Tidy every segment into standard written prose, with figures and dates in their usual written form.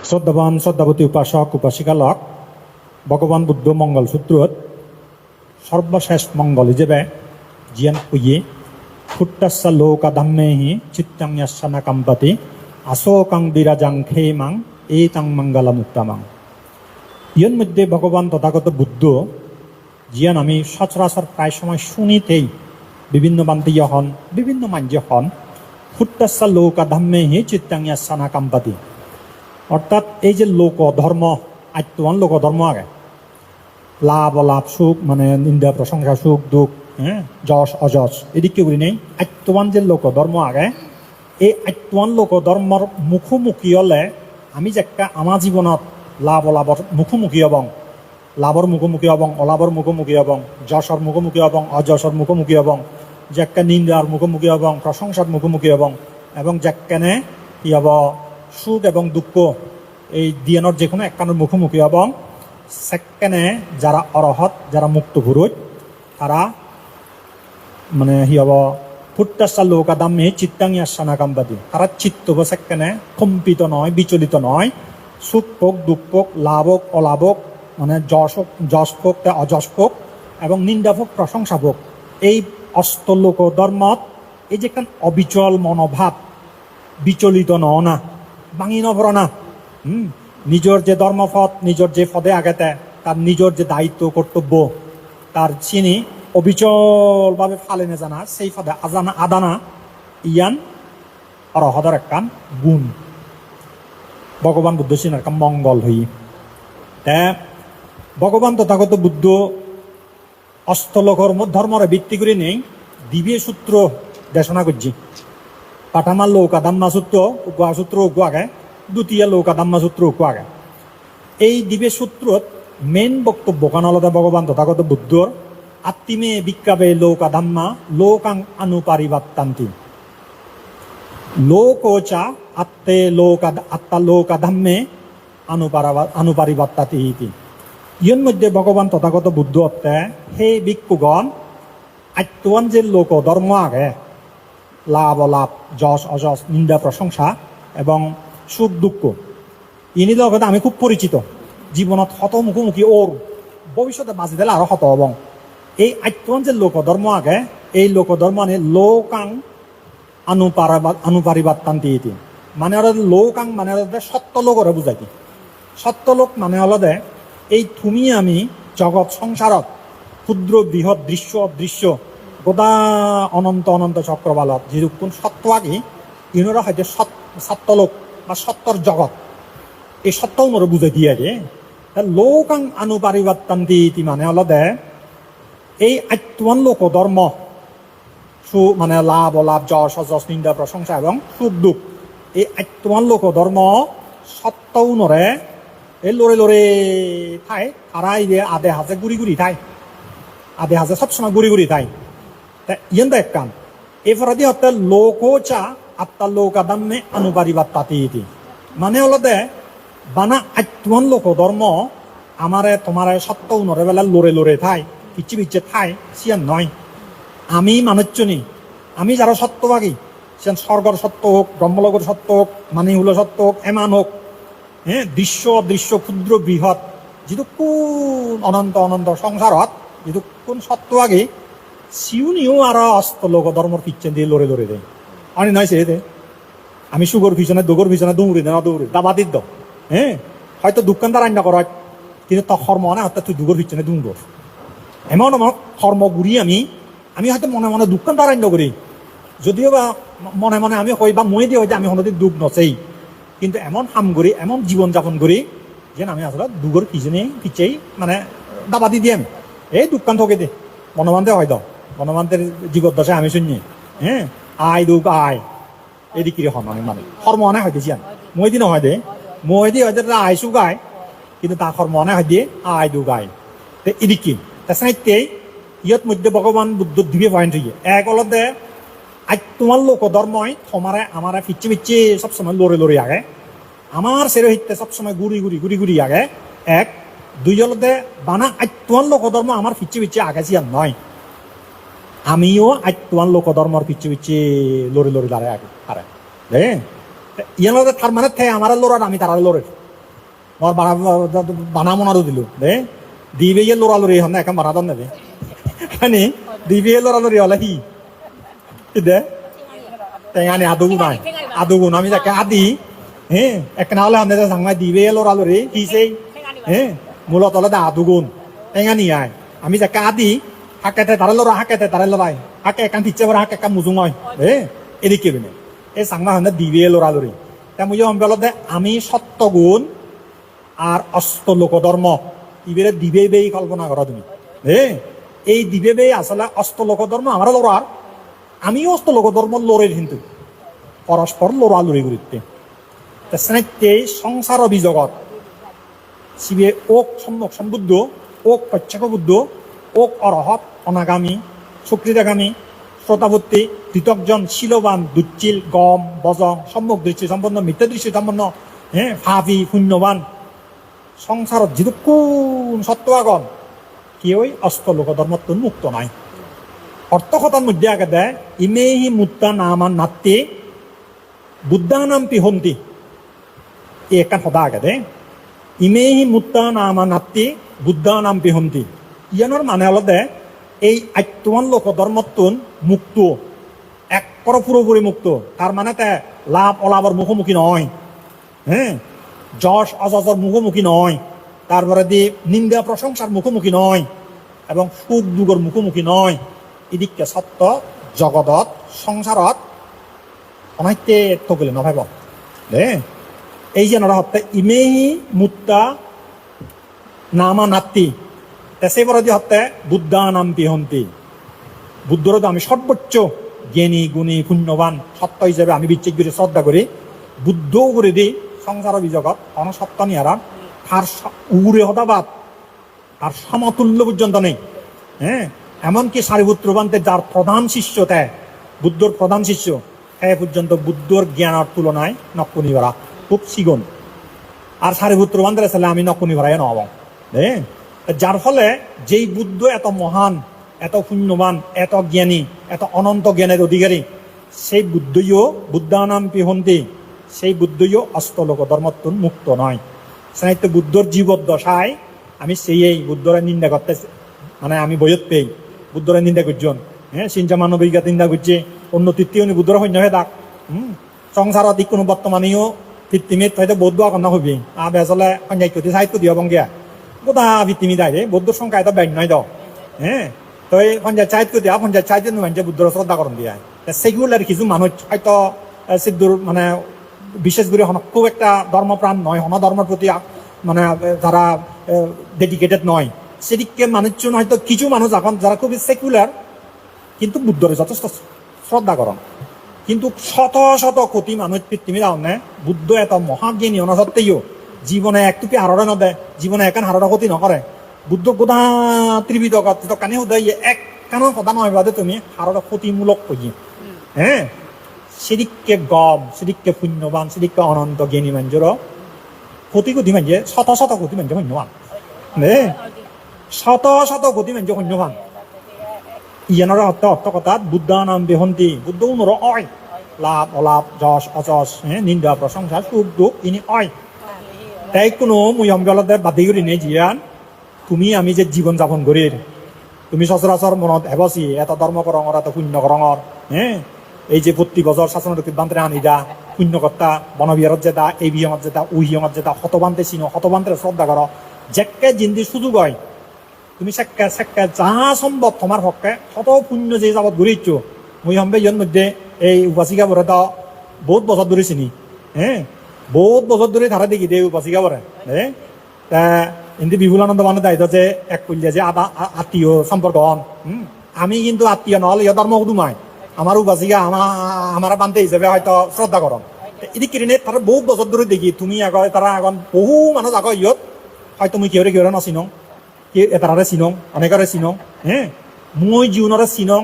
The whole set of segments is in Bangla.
শ্রদ্ধাবান শ্রদ্ধাবতী উপাসক উপাসিকালক ভগবান বুদ্ধ মঙ্গল সূত্রত সর্বশেষ মঙ্গল হিসেবে জিয়ান পুয়ে ফুট্টাসা লোকা ধাম্মেহি চিত্তাং ইয়াসানা কাম্পাতি আসোকাং বিরাজাং খেমাং তাং মঙ্গলা মুক্তামাং। ইয়ের মধ্যে ভগবান তথাগত বুদ্ধ জিয়ান আমি সচরাচর প্রায় সময় শুনিতেই বিভিন্ন বান্তীয় হন বিভিন্ন মাঞ্জ হন ফুট্টাসা লোকা ধাম্মেহি চিত্তাং ইয়াসানা কাম্পাতি, অর্থাৎ এই যে লোক ধর্ম আত্মবান লোক ধর্ম আগে লাভ অলাভ সুখ মানে নিন্দা প্রশংসা সুখ দুঃখ যশ অযশ এদিকে বলি নেই আত্মবান যে লোক ধর্ম আগে এই আত্মবান লোক ধর্মর মুখোমুখি হলে আমি যে একটা আমার জীবনত লাভ অলাভর মুখোমুখি হবং লাভর মুখোমুখি হবং অলাভর মুখোমুখি হবং যশর মুখোমুখি হবং অযশর মুখোমুখি হবং যে একটা নিন্দার মুখোমুখি হবং প্রশংসার মুখোমুখি হবং এবং যেখানে কি হব সুখ এবং দুঃখ এই দিয়ানোর যে কোনো একখানের মুখোমুখি এবং সেখানে যারা অরহত যারা মুক্ত পুরুষ তারা মানে হি হব ফুট্টাসা লোকা দামে চিত্তাঙ্গি আসানা কাম্পাতি, তারা চিত্ত সেখানে কম্পিত নয় বিচলিত নয়, সুখ হোক দুঃখ হোক লাভ হোক অলাভ হোক মানে যশ হোক অযশ হোক এবং নিন্দা হোক প্রশংসা হোক এই অষ্টলোক ধর্মত এই যে অবিচল মনোভাব বিচলিত না ভাঙি নভর না নিজের যে ধর্মপথ নিজের যে পদে আগেতে তার নিজের যে দায়িত্ব কর্তব্য তার চিনি অবিচলভাবে ফালে নে জানা সেই পদে আজানা আদানা ইয়ান অরহদর একখান গুণ ভগবান বুদ্ধ সিনার একটা মঙ্গল হই। ভগবান তথাগত বুদ্ধ অষ্টলোকর ধর্মরে ভিত্তি করে নেই দিব্য সূত্র দেশনা করছি। পাঠামা লৌকা দাম্মা সূত্র উগুয়া সূত্র উগুয়াগে দ্বিতীয় লৌকা দাম্মা সূত্র উগুয়াগে এই দিব্য সূত্রত মেন বক্তব্য কানলতে ভগবান তথাগত বুদ্ধর আত্মিমে বিক্রাবে লৌকা ধাম্মা লোকাং অনুপারিবাত্তান্তি লোকোচা আত্মে লোকা আত্মা লৌকা ধাম্মে অনুপারিবাত্তাতি ইতি। ইয়ের মধ্যে ভগবান তথাগত বুদ্ধ অর্থে হে ভিক্ষুগণ আত্মবান যে লোক ধর্ম আগে লাভ অলাভ যশ অযশ নিন্দা প্রশংসা এবং সুখ দুঃখ ইনি লগতে আমি খুব পরিচিত জীবনত হত মুখোমুখি ওর ভবিষ্যতে বাঁচি দিলে আরো হত এবং এই আত্মন যে লোক ধর্ম আগে এই লোক ধর্ম মানে লোকাং অনুপারিবাত্তান্তি ইতি মানে হলো লোকাং মানে হলো সত্য লোকরে বুঝাইতি। সত্য লোক মানে হলো এই তুমি আমি জগৎ সংসারত ক্ষুদ্র বৃহৎ দৃশ্য অদৃশ্য গোদা অনন্ত অনন্ত চক্রবালত যেরকম সত্য আগে ইনরা হয়তো সত্যলোক বা সত্যর জগৎ এই সত্য ওনারা বুঝে দিয়ে যে লোকাং অনুপারিবাত্তান্তি মানে হলো এই আত্মবান লোক ধর্ম মানে লাভ অলাভ যশ অযশ নিন্দা প্রশংসা এবং সুখ দুঃখ এই আত্মবান লোক ধর্ম সত্য ওনরে এই লড়ে লড়ে ঠাই তারাই আধে হাজে গুড়ি গুড়ি ঠাই আধে হাজে সবসময় গুড়ি গুড়ি ঠাই ইয়েন দেখ কান এফরাদি হতে লোকোচা আত্মা লোকা দাম্মে অনুপারিবাত্তাতি ইতি মানে হলো বানা আত্মন লোক ধর্ম আমারে তোমারে সত্য উনরে বেলা লড়ে লড়ে ঠাই ইচ্ছে বিচ্ছে ঠাই সিয়ান নয়। আমি মানুষজনী আমি যারা সত্যবাগী সিয়ান স্বর্গর সত্য হোক ব্রহ্মলোকের সত্য হোক মানে হলো সত্য হোক এমান হোক দৃশ্য অদৃশ্য ক্ষুদ্র বৃহৎ যেহেতু কোন অনন্ত অনন্ত সংসারত যেহেতু কোন সত্যবাগী সিউনিও আর অষ্টলোক ধর্মর পিচ্ছেন দিয়ে লড়ে লড়ে দেয় অনেক নয় সে দে আমি সুগর পিছনে দুগর পিছনে দৌড়ি না দৌড়ি দাবাদির দ হয়তো দোকানদার রান্না করা কিন্তু ত কর্ম না হয়তো তুই দুগর পিছনে দুঙ্গর এমন আমার কর্ম ঘুরি আমি হয়তো মনে মনে দোকানদার রান্না করি যদিও বা মনে মনে আমি কই বা মই দিয়ে হয়তো আমি হনদিন দুঃখ নচেই কিন্তু এমন হাম করি এমন জীবনযাপন করি যেন আমি আসলে দুগর পিছেই মানে দাবাদি দিয়ে আমি এই দোকান ঠকে দে বনবান্ধে হয় দাও বনবান্ধের জীবদ্দশায় আমি শুনি আয় দুঃখ আয় এদিকে হন অনেক মানে কর্ম অনেক হয়তো জিয়ান মই দিনও হয় দে মই দিয়ে হয়তো আয় সু গায় কিন্তু তা কর্ম অনেক হয় দিয়ে আয় দু গায় তো এদিকে তা সাহিত্যে ইয়ত মধ্যে ভগবান বুদ্ধ দিবে পয়েন্ট হইয়ে এক অলতে আজ তোমার লোক ধর্মই তোমারে আমারে ফিচ্ছে ফিচ্ছে সবসময় লড়ে লড়ে আগে আমার সেরে হইতে সবসময় গুড়ি গুড়ি গুড়ি গুড়ি আগে এক দুই অলতে বানা আজ তোমার লোক ধর্ম আমার ফিচ্ছে ফিচ্ছে আগে সিয়ান নয় আমিও আজ তোমার লোক ধর্মর ফিচ্ছে ফিচ্ছে লড়ে লড়ে দাঁড়ায় আগে আরে ইয়ার তার মানে আমার লড়ার আমি তারা লড়ে মোৰ বানা মনাৰো দিলো দে দিবে ইয়ে লৰালৰি হন এখন বানা দন নেবে মানে দিবে লৰালৰি হলে সি দে টেঙানি আদুগুণ আমি যাকে আদি একনা হলে হনে সাংমাই দিবে লৰালৰি সি সেই মূলত হলে আদুগুণ টেঙানি আয় আমি যাকে আদি হাকেতে তারে লড়া হাকেতে তারে লড়াই হাকে একান ঠিকছে করে হাকে একা মুজুং হয় এদিকে বিনে এই সাংমা হনে দিবে লড়ালড়ি তা মুই অম্বলতে আমি সত্যগুণ আর অষ্ট লোকধর্ম ইবেরে দিবে বেই কল্পনা করা তুমি এই দিবে বেই আসলে অষ্ট লোকধর্ম আমার লড়ার আমিও অষ্ট লোকধর্ম লড়ের কিন্তু পরস্পর লড়ালড়ি করিতে সংসার অভিজগত শিবে ওক সম্যক সম্বুদ্ধ ওক প্রত্যক্ষ বুদ্ধ ওক অরহত অনাগামী সুকৃতাগামী শ্রোতাবর্তী কৃতকজন শিলবান দুচ্চিল গম বজং সম্যক দৃষ্টি সম্পন্ন মিথ্যা দৃষ্টি সম্পন্ন ভাবি শূন্যবান সংসারত যিটো কোন সত্ত্বাগণ কেউই অষ্ট লোকধর্মত্ব মুক্ত নাই অর্থকথার মধ্যে আগে দেয় ইমেহি মুত্তা নামান নাত্তি বুদ্ধানাম পিহন্তি এই একটা সদা আগে দেয় ইমেহি মুত্তা নামান নাত্তি বুদ্ধানাম পিহন্তি ইয়ানোর মানে হল দে এই আত্মমান লোকধর্মত্বন মুক্ত এক পুরোপুরি মুক্ত তার মানে তে লাভ অলাভর মুখোমুখি নয় যশ অযশর মুখোমুখি নয় তারপরে দি নিন্দা প্রশংসার মুখোমুখি নয় এবং সুখ দুঃখর মুখোমুখি নয় এদিকে সত্য জগতত সংসারত অনাইতে থকিলে নভাইব এই যে নরা হত্যা ইমেহি মুত্তা নামা নাত্তি সেইবার যে হত্যা বুদ্ধা নাম পিহন্তি বুদ্ধর আমি সর্বোচ্চ জ্ঞানী গুণী পুণ্যবান সত্য হিসেবে আমি বিচ্ছেদ করে শ্রদ্ধা করি বুদ্ধও করে দিই সংসার অভিযোগত অনসত্য নিয়ারা তার উড়ে হতাবাদ তার সমতুল্য পর্যন্ত নেই এমনকি সারিপুত্র বান্তে যার প্রধান শিষ্য দেয় বুদ্ধর প্রধান শিষ্য এ পর্যন্ত বুদ্ধর জ্ঞানের তুলনায় নকুনি ভরা খুব সিগুণ আর সারিপুত্র বান্তের ছেলে আমি নকুনি ভরাই নব যার ফলে যেই বুদ্ধ এত মহান এত পুণ্যবান এত জ্ঞানী এত অনন্ত জ্ঞানের অধিকারী সেই বুদ্ধইও বুদ্ধানাম পিহন্তি সেই বুদ্ধইও অষ্টলোক ধর্মত্ব মুক্ত নয় সাহিত্য বুদ্ধর জীবদ্দশায় আমি সেই বুদ্ধরে নিন্দা করতে মানে আমি বইত পেই বুদ্ধরে নিন্দা করছেন সিঞ্চা মানবিকা নিন্দা করছে অন্য তৃতীয় বুদ্ধর সৈন্য হয়ে থাক সংসারত কোনো বর্তমানেও তৃতীমিত হয়তো বৌদ্ধ আকন্না হবি বেজলে সঞ্জাইকতি সাহিত্য দিয়া বঙ্গিয়া গোটা ভিত্তিমি দেয় বৌদ্ধর সংখ্যা এটা ব্যাগ নয় দাও তো এই পঞ্চায়েত সাহিত্য দিয়া পঞ্চায়েত সাহিত্য মানুষ বুদ্ধর শ্রদ্ধা করণ দিয়া সেগুলার কিছু মানুষ হয়তো সিদ্ধুর মানে বিশেষ করে খুব একটা ধর্মপ্রাণ নয় হন ধর্মের প্রতি মানে যারা ডেডিকেটেড নয় সেদিকে মানুষজন হয়তো কিছু মানুষ এখন যারা খুবই সেকুলার কিন্তু বুদ্ধরে যথেষ্ট শ্রদ্ধা করণ কিন্তু শত শত কোটি মানুষ পৃথিবী রাউনে বুদ্ধ এত মহাজ্ঞানী হন সত্ত্বেও জীবনে একটুকি হারড়ে নদে জীবনে একান হারড়া ক্ষতি নকরে বুদ্ধ গোদা ত্রিবিধ কানে হুদাই এক কানো কথা নয় বাদে তুমি হারড়া ক্ষতিমূলক করি সেদিককে গম সেদিককে পুণ্যবান সেদিককে অনন্ত জ্ঞানী মানুষের ক্ষতি ক্ষতি মানুষে শত শত ক্ষতি মানুষ শূন্যবান শত শত ক্ষতি মানুষ শূন্যবান ইয়ানোর অর্থ কথাত বুদ্ধা নাম বেহন্তি বুদ্ধ উনর অয় লাভ অলাভ যশ অযশ নিন্দা প্রশংসা সুখ দুঃখ ইনি অয় তাই কোনো মুই অম্বলতে বাদি করি নেই জিয়ান তুমি আমি যে জীবন যাপন করির তুমি সচরাচর মনত হেবছি এত ধর্ম করঙর এত পুণ্য করঙর এই যে প্রতি বছর শাসনের সিদ্ধান্তে আনিদা পুণ্যকর্তা বনবিহারত যেটা এই বিহঙত যেটা ওই হিয়ঙত যেটা হতবান্তে চিনো হতবান্তে শ্রদ্ধা কর যেকে জিন্দি সুযোগ হয় তুমি সেক্কে সেক্কে যা সম্ভব তোমার পক্ষে শত পুণ্য যে যাবত ঘুরিচ্ছ মুই সম্ভব ইয়র মধ্যে এই উপাসিকা বরে তো বহুত বছর ধরে চিনি বহুত বছর ধরে ধারা দেখি দে উপাসিকা বরে কিন্তু বিপুলানন্দ মানে দায়িত্ব যে এক কইলে যে আত্মীয় সম্পর্ক হন আমি কিন্তু আত্মীয় নহলে ইয় ধর্ম উদুমাই আমার উপাসিকা আমার বান্ধে হিসেবে হয়তো শ্রদ্ধা করন এদিক কিনে তারা বহুত বছর ধরে দেখি তুমি আগে তারা এখন বহু মানুষ আগে ইয়ত হয়তো মুই কেউরে কেউরে নচিনং এটারে চিনং অনেকরে চিনং মই জীবনরে চিনং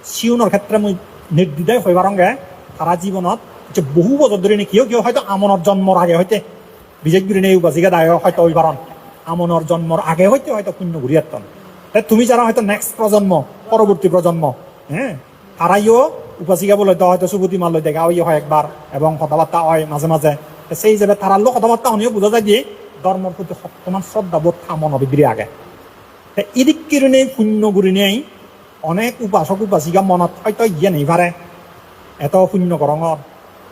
চিউনৰ ক্ষেত্রে মই নির্দ্বিধায় হয়ে পারঙ্গে তারা জীবনত যে বহু বছর ধরে নি কেউ কেউ হয়তো আমনের জন্মর আগে হইতে বিশেষ করে নেই উপাসিকা দায় হয়তো ওই পারন আমনের জন্মর আগে হইতে হয়তো পুণ্য ঘুরিয়াতন তুমি যারা হয়তো নেক্সট প্রজন্ম পরবর্তী প্রজন্ম তারাইও উপাসিকা বলে তো হয়তো সুবুতি মাল দেখা হয় একবার এবং কথাবার্তা হয় মাঝে মাঝে সেই হিসেবে তারার কথাবার্তা অনেক বোঝা যায় যে ধর্মের প্রতি বর্তমান শ্রদ্ধাবোধ থামন বিদ্রি আগে এদিক কিরণে পুণ্য গুরি নেই অনেক উপাসক উপাসিকা মনত হয়তো ইয়ে নেই পারে এত পুণ্য করঙর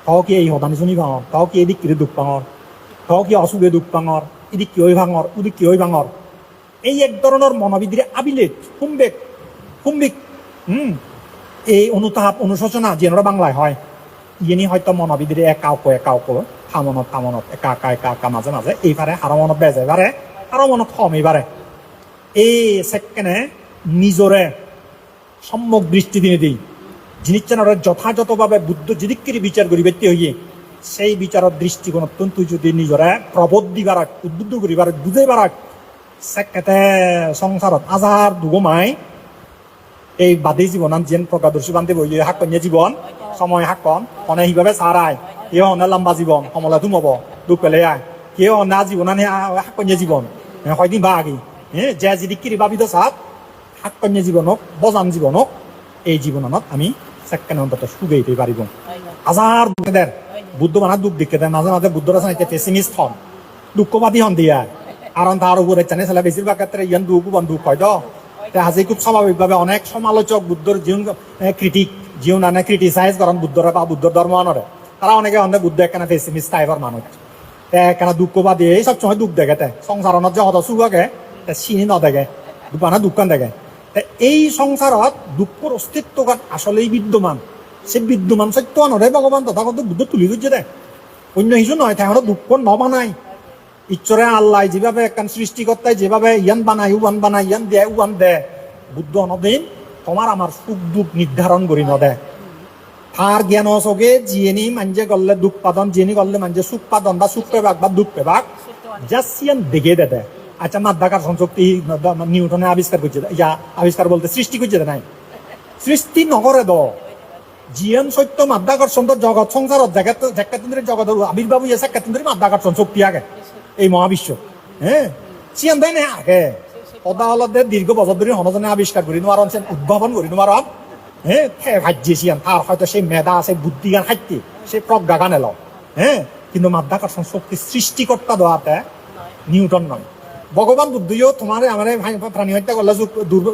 তাও কি এই হদানি শুনি ভাঙর তাও কি এদিক কিরে দুঃখ ভাঙর তাও কি অসুখে দুঃখ ভাঙর এদিক কি ওই ভাঙর ওদিক কি ওই ভাঙর এই এক ধরনের মনোবিদ্রি আবিলেট কুম্বিক এই অনুতাপ অনুশোচনা যেনরা বাংলায় হয় ইয়েনি হয়তো মনোবিদ্রি একাউকো থামনত একা মাঝে মাঝে এইবারে আরো মনত বেজে বারে আরো মনত কম এইবারে এই সেকেন্ডে নিজরে সম্যক দৃষ্টি দিনে দিই জিনিসটা যথাযথভাবে বুদ্ধ যিদিক্কিরি বিচার করি ব্যক্তি হইয়ে সেই বিচারের দৃষ্টিকোণ তুই যদি নিজরে প্রবোধ দিবার উদ্বুদ্ধ করিবার বুঝাইবার সেকেতে সংসারত আজার দুগমাই এই বাদী জীবন যেন প্রকাদর্শী বান্ধে বই হাকন্যা জীবন সময় হাকন অনেক হিভাবে সারায় কেউ অনেক লম্বা জীবন সমলা ধুমব দুঃখ পেলে আয় কেউ অন্য জীবন হাকন্যা জীবন হয়দিন বা আগে যে যিদিক্কিরি ভাবিত সাত হাকন্যা জীবনক বজান জীবনক এই জীবনত আমি সেকেন্ড অন্তত সুগাইতে পারিব হাজার দুঃখেদের বুদ্ধ মানা দুঃখ দেখে দেয় মাঝে মাঝে বুদ্ধরা চাইতে পেসিমিস্ট হন দুঃখবাদী হন দিয়া কারণ তার উপরে জানে ছেলে বেশিরভাগ ক্ষেত্রে ইয়ান দুঃখ হয় তো আজি খুব স্বাভাবিকভাবে অনেক সমালোচক বুদ্ধর জীবন ক্রিটিক জীবন আনে ক্রিটিসাইজ করেন বুদ্ধরা বা বুদ্ধ ধর্ম আনরে তারা অনেকে অনেক বুদ্ধ একখানা পেসিমিস্ট টাইপের মানুষ একখানা দুঃখবাদী এই সবসময় দুঃখ দেখে সংসারনত যে হত সুখে চিনি নদেগে দুপানা দুঃখান দেখে এই সংসারত দুঃখর অস্তিত্ব আসলেই বিদ্যমান সে বিদ্যমান সত্য আনরে ভগবান তথাগত বুদ্ধ তুলি ধরছে দে অন্য কিছু নয় তাহলে দুঃখ নবানায় ঈশ্বরে আল্লাহ যেভাবে একখান সৃষ্টিকর্তায় যেভাবে ইয়ান বানায় উবান বানায় ইয়ান দেয় উবান দে বুদ্ধ নদিন তোমার আমার সুখ দুঃখ নির্ধারণ করি নদে তার জ্ঞান চোখে জিয়েনি মাঞ্জে করলে দুঃখ পাদন জিয়েনি করলে মাঞ্জে সুখ পাদন বা সুখ পেবাক বা দুঃখ পেবাক যা সিয়ান দেখে দে আচ্ছা মাধ্যাকর্ষণ শক্তি নিউটনে আবিষ্কার করছে ইয়া আবিষ্কার বলতে সৃষ্টি করছে নাই সৃষ্টি নকরে দ জিয়ান সত্য মাধ্যাকর্ষণ তো জগৎ সংসারত জগতেন্দ্রের জগতের আবির্ভাব হয়েছে কেন্দ্রের মাধ্যাকর্ষণ শক্তি আগে এই মহাবিশ্ব চিয়ান দেয় না আগে পদাহলদের দীর্ঘ বছর ধরে হনজনে আবিষ্কার করি নোয়ার উদ্ভাবন করি নোয়ার ভাজ্যে চিয়ান তার হয়তো সেই মেধা আছে বুদ্ধি গান খাইতে সেই প্রজ্ঞা গান এলো কিন্তু মাধ্যাকর্ষণ শক্তি সৃষ্টিকর্তা দেওয়াতে নিউটন নয় ভগবান বুদ্ধইও তোমার আমার প্রাণী হত্যা করলে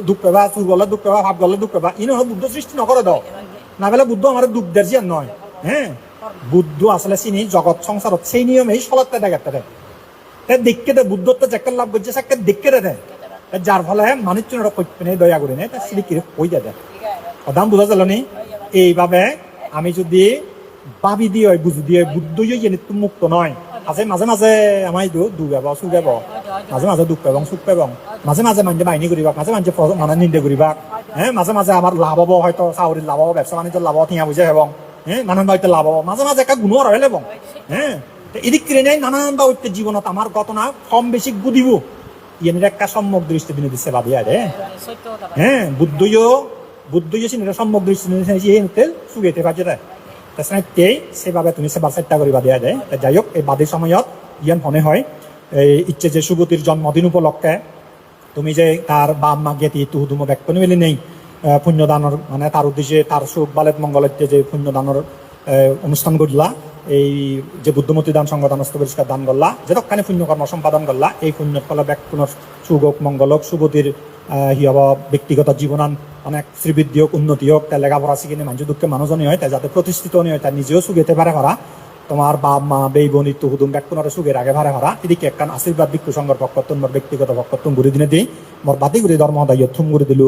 দুঃখ পেবা চুর করলে দুঃখ পেবা ভাব করলে দুঃখ পেবা ইনো বুদ্ধ সৃষ্টি নকরে দাও না পেলে বুদ্ধ আমার দুঃখ দের জিয়ান নয় বুদ্ধ আসলে চিনি জগৎ সংসারত সেই নিয়মেই চলাতে দেখে দেখকে দে বুদ্ধত্ব চেকের লাভ করছে সেকে দেখকে দে যার ফলে মানুষজনের কইপেনে দয়া করি নেই সিলিকিরে কই দে দাম বুঝা গেল নি এইভাবে আমি যদি ভাবি দিয়ে বুঝি দিয়ে বুদ্ধই যেহেতু মুক্ত নয় আছে মাঝে মাঝে আমার দুঃখ পাব সুখ পাব মাঝে মাঝে দুঃখ পাব সুখ পাব মাঝে মাঝে মানুষ বাহিনী করিবা মাঝে মাঝে মানে নিন্দে করিবা মাঝে মাঝে আমার লাভ হব হয়তো চাউরির লাভ হব ব্যবসা বাণিজ্যের লাভ ঠিয়া বুঝে হবং নানান বাড়িতে লাভ হব মাঝে মাঝে একটা গুণও রয়ে লেবং এদিক কিনে নেই নানান বাড়িতে জীবনত আমার ঘটনা কম বেশি বুঝিব ইয়ের একটা সম্যক দৃষ্টি দিনে দিচ্ছে ভাবিয়া রে বুদ্ধইও চিনি সম্যক দৃষ্টি দিনে সুগেতে পারছে সেভাবে তুমি সেবার চেষ্টা করিবা দিয়া যায় যাই হোক এই বাদী সময়ত ইয়ান মনে হয় এই ইচ্ছে যে সুগতির জন্মদিন উপলক্ষে তুমি যে তার বাপ মা গেতি তুহুদুম ব্যক্ত নিবেলি নেই পুণ্যদানের মানে তার উদ্দেশ্যে তার সুখ বালেত মঙ্গলের যে পুণ্যদানের অনুষ্ঠান করলা এই যে বুদ্ধমতী দান সংগঠন পরিষ্কার দান করলা যেতখানি পুণ্যকর্ম সম্পাদন করলা এই পুণ্যর ফলে ব্যক্তির সুখ হোক মঙ্গল হোক সুগতির হব ব্যক্তিগত জীবনান অনেক শ্রীবৃদ্ধি হোক উন্নতি হোক তার লেখাপড়া শিখে মানুষ দুঃখে মানুষজনই হয় তাই যাতে প্রতিষ্ঠিত হয় তার নিজেও সুখেতে পারে করা তোমার বাপ মা বেই বনি তুহুদুম ব্যক্তির সুখের আগে ভারে করা এদিকে একখান আশীর্বাদ ভিক্ষু সংঘর পক্ষ মোর ব্যক্তিগত পক্ষ তুমি ঘুরে দিনে দিই মোর বাতি ঘুরে ধর্ম দায়িত্ব থুম ঘুরে দিল